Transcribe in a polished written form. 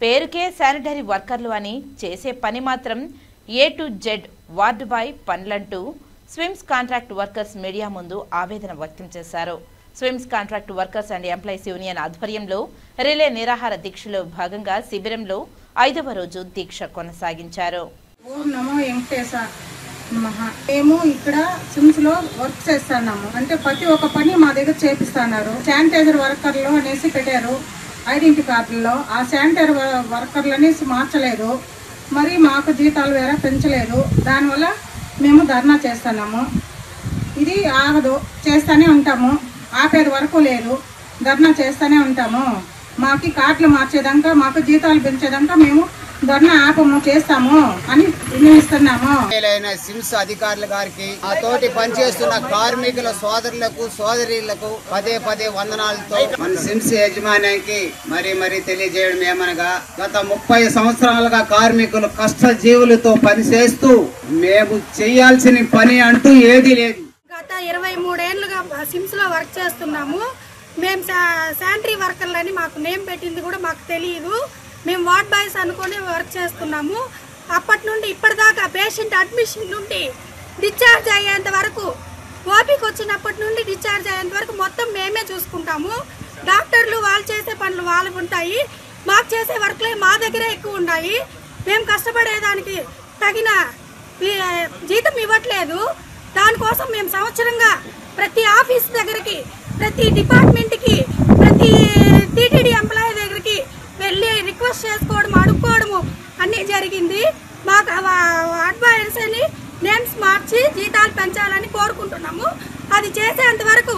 పేరుకే శానిటరీ వర్కర్లు అని చేసే పని మాత్రం A to Z ward boy పనులంటూ స్విమ్స్ కాంట్రాక్ట్ వర్కర్స్ మీడియా ముందు ఆవేదన వ్యక్తం చేశారు. SVIMS contract workers and employees union ఆధ్వర్యంలో రిలే నిరాహార దీక్షలో భాగంగా శిబిరంలో 5వ రోజు దీక్ష కొనసాగించారు. మేము ఇక్కడ సిమ్స్ లో వర్క్ చేస్తున్నాము. అంటే ప్రతి ఒక్క పని మా దగ్గర చేపిస్తున్నారు. శానిటైజర్ వర్కర్లు అనేసి పెట్టారు ఐడెంటిటీ కార్డుల్లో. ఆ శానిటైజర్ వర్కర్లు అనేసి మార్చలేదు. మరి మాకు జీతాలు వేరే పెంచలేదు. దానివల్ల మేము ధర్నా చేస్తున్నాము. ఇది ఆగదు, చేస్తూనే ఉంటాము. ఆపేది వరకు లేదు, ధర్నా చేస్తూనే ఉంటాము. మాకు కార్డులు మార్చేదాకా, మాకు జీతాలు పెంచేదాకా మేము ధర్నా ఆపము, చేస్తాము అని నిర్ణయిస్తున్నాము. సిమ్స్ అధికారుల గారికి, ఆ తోటి పనిచేస్తున్న కార్మికుల సోదరులకు సోదరీలకు పదే వందనాలతో మన సిమ్స్ యాజమాన్యానికి మరీ తెలియజేయడం ఏమనగా, గత 30 సంవత్సరాలుగా కార్మికులు కష్ట జీవులతో పనిచేస్తూ మేము చేయాల్సిన పని అంటూ ఏదీ లేదు. గత 23 ఏళ్లుగా సిమ్స్ లో వర్క్ చేస్తున్నాము. మేము శానిటరీ వర్కర్లని మాకు నేమ్ పెట్టింది కూడా మాకు తెలియదు. మేము వార్డ్ బాయ్స్ అనుకుని వర్క్ చేస్తున్నాము. అప్పటి నుండి ఇప్పటిదాకా పేషెంట్ అడ్మిషన్ నుండి డిశ్చార్జ్ అయ్యేంత వరకు, ఓపీకి వచ్చినప్పటి నుండి డిశ్చార్జ్ అయ్యేంత వరకు మొత్తం మేమే చూసుకుంటాము. డాక్టర్లు వాళ్ళు చేసే పనులు వాళ్ళకు ఉంటాయి, మాకు చేసే వర్క్లే మా దగ్గరే ఎక్కువ ఉన్నాయి. మేము కష్టపడేదానికి తగిన జీతం ఇవ్వట్లేదు. దానికోసం మేము సంవత్సరంగా ప్రతి ఆఫీస్ దగ్గరికి, ప్రతి డిపార్ట్మెంట్కి, ప్రతి టీటీడీ ఎంప్లాయీ దగ్గరికి వెళ్ళి రిక్వెస్ట్ చేసుకోవడం, అడుక్కోవడము అన్నీ జరిగింది. మాకు వార్డ్ బాయ్స్ అని నేమ్స్ మార్చి జీతాలు పెంచాలని కోరుకుంటున్నాము. అది చేసేంత వరకు